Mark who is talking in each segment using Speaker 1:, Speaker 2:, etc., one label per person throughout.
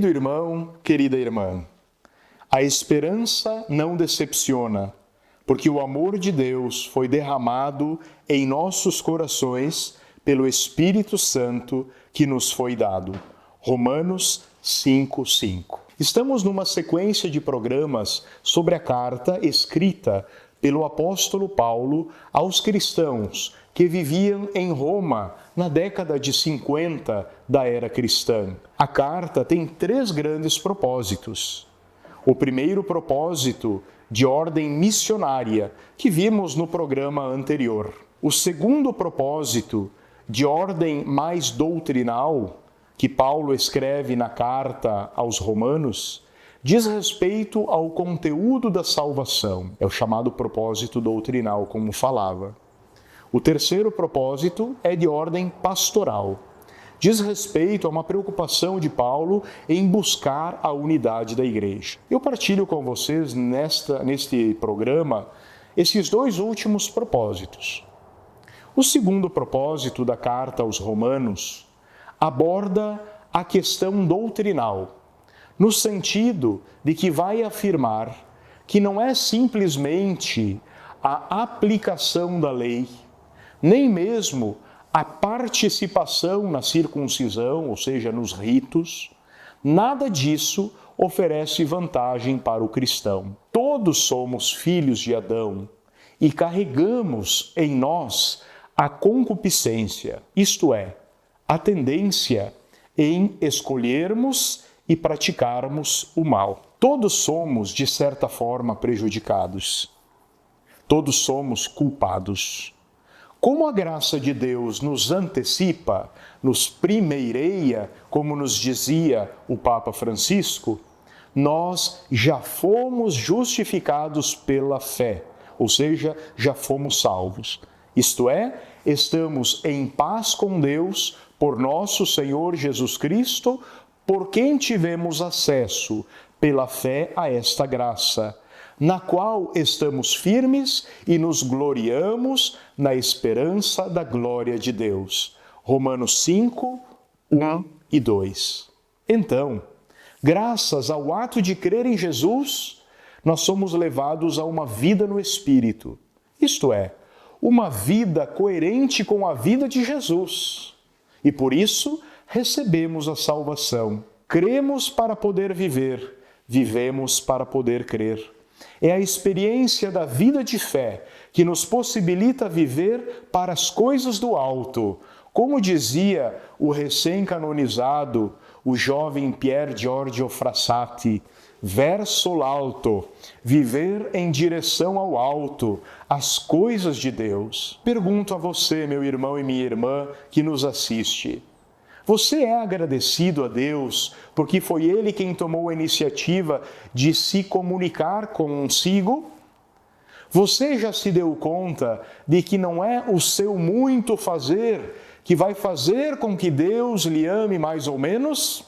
Speaker 1: Querido irmão, querida irmã, a esperança não decepciona, porque o amor de Deus foi derramado em nossos corações pelo Espírito Santo que nos foi dado. Romanos 5:5. Estamos numa sequência de programas sobre a carta escrita pelo apóstolo Paulo aos cristãos que viviam em Roma na década de 50 da era cristã. A carta tem 3 grandes propósitos. O primeiro propósito, de ordem missionária, que vimos no programa anterior. O segundo propósito, de ordem mais doutrinal, que Paulo escreve na carta aos Romanos, diz respeito ao conteúdo da salvação. É o chamado propósito doutrinal, como falava. O terceiro propósito é de ordem pastoral. Diz respeito a uma preocupação de Paulo em buscar a unidade da igreja. Eu partilho com vocês neste programa esses 2 últimos propósitos. O segundo propósito da carta aos Romanos aborda a questão doutrinal, no sentido de que vai afirmar que não é simplesmente a aplicação da lei, nem mesmo a participação na circuncisão, ou seja, nos ritos, nada disso oferece vantagem para o cristão. Todos somos filhos de Adão e carregamos em nós a concupiscência, isto é, a tendência em escolhermos e praticarmos o mal. Todos somos, de certa forma, prejudicados. Todos somos culpados. Como a graça de Deus nos antecipa, nos primeireia, como nos dizia o Papa Francisco, nós já fomos justificados pela fé, ou seja, já fomos salvos. Isto é, estamos em paz com Deus por nosso Senhor Jesus Cristo, por quem tivemos acesso pela fé a esta graça, na qual estamos firmes e nos gloriamos na esperança da glória de Deus. Romanos 5, 1 e 2. Então, graças ao ato de crer em Jesus, nós somos levados a uma vida no Espírito, isto é, uma vida coerente com a vida de Jesus. E por isso, recebemos a salvação. Cremos para poder viver, vivemos para poder crer. É a experiência da vida de fé que nos possibilita viver para as coisas do alto. Como dizia o recém-canonizado, o jovem Pier Giorgio Frassati, verso l'alto, viver em direção ao alto, as coisas de Deus. Pergunto a você, meu irmão e minha irmã, que nos assiste. Você é agradecido a Deus porque foi Ele quem tomou a iniciativa de se comunicar consigo? Você já se deu conta de que não é o seu muito fazer que vai fazer com que Deus lhe ame mais ou menos?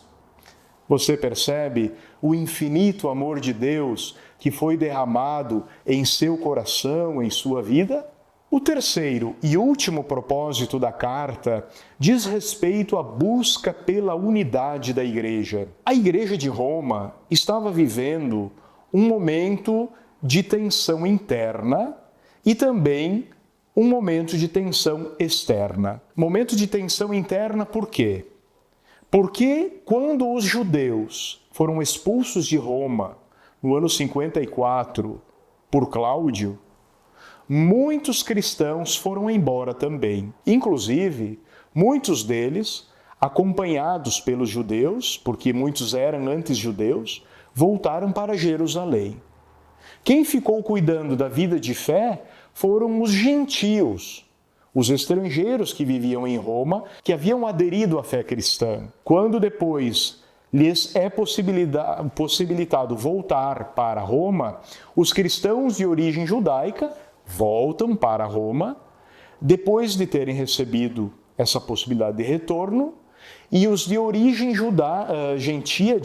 Speaker 1: Você percebe o infinito amor de Deus que foi derramado em seu coração, em sua vida? O terceiro e último propósito da carta diz respeito à busca pela unidade da igreja. A igreja de Roma estava vivendo um momento de tensão interna e também um momento de tensão externa. Momento de tensão interna por quê? Porque quando os judeus foram expulsos de Roma no ano 54 por Cláudio, muitos cristãos foram embora também. Inclusive, muitos deles, acompanhados pelos judeus, porque muitos eram antes judeus, voltaram para Jerusalém. Quem ficou cuidando da vida de fé foram os gentios, os estrangeiros que viviam em Roma, que haviam aderido à fé cristã. Quando depois lhes é possibilitado voltar para Roma, os cristãos de origem judaica voltam para Roma, depois de terem recebido essa possibilidade de retorno, e os de origem gentia,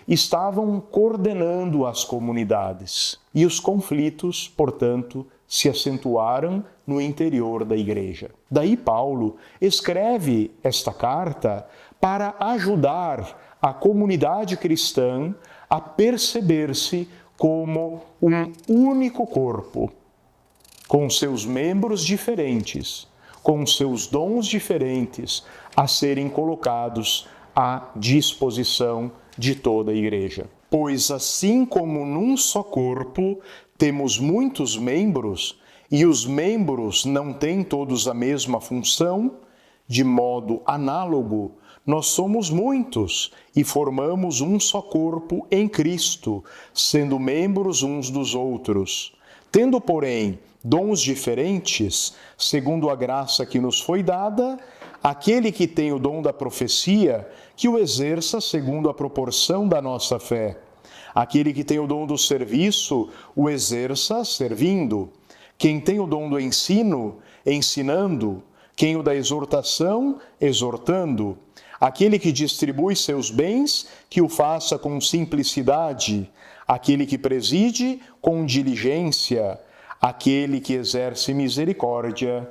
Speaker 1: estavam coordenando as comunidades. E os conflitos, portanto, se acentuaram no interior da igreja. Daí Paulo escreve esta carta para ajudar a comunidade cristã a perceber-se como um único corpo, com seus membros diferentes, com seus dons diferentes, a serem colocados à disposição de toda a Igreja. Pois assim como num só corpo temos muitos membros, e os membros não têm todos a mesma função, de modo análogo, nós somos muitos e formamos um só corpo em Cristo, sendo membros uns dos outros. Tendo, porém, dons diferentes, segundo a graça que nos foi dada, aquele que tem o dom da profecia, que o exerça segundo a proporção da nossa fé. Aquele que tem o dom do serviço, o exerça servindo. Quem tem o dom do ensino, ensinando. Quem o da exortação, exortando. Aquele que distribui seus bens, que o faça com simplicidade. Aquele que preside, com diligência. Aquele que exerce misericórdia,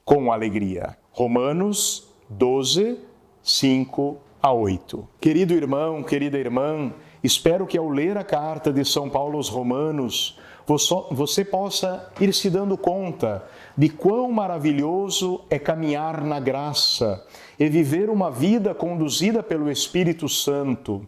Speaker 1: com alegria. Romanos 12, 5 a 8. Querido irmão, querida irmã, espero que ao ler a carta de São Paulo aos Romanos, você possa ir se dando conta de quão maravilhoso é caminhar na graça e viver uma vida conduzida pelo Espírito Santo.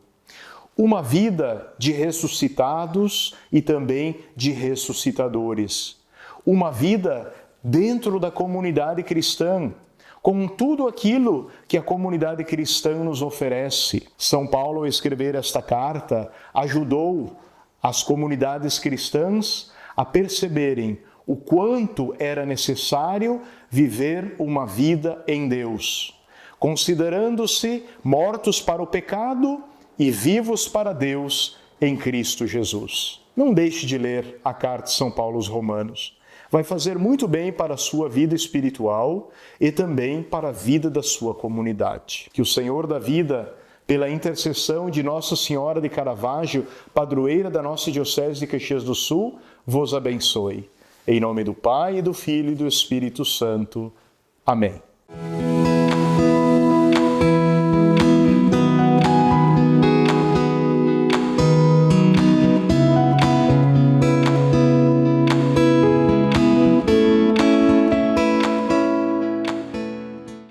Speaker 1: Uma vida de ressuscitados e também de ressuscitadores. Uma vida dentro da comunidade cristã, com tudo aquilo que a comunidade cristã nos oferece. São Paulo, ao escrever esta carta, ajudou as comunidades cristãs a perceberem o quanto era necessário viver uma vida em Deus, considerando-se mortos para o pecado e vivos para Deus em Cristo Jesus. Não deixe de ler a carta de São Paulo aos Romanos. Vai fazer muito bem para a sua vida espiritual e também para a vida da sua comunidade. Que o Senhor da vida, pela intercessão de Nossa Senhora de Caravaggio, padroeira da nossa Diocese de Caxias do Sul, vos abençoe. Em nome do Pai, do Filho e do Espírito Santo. Amém.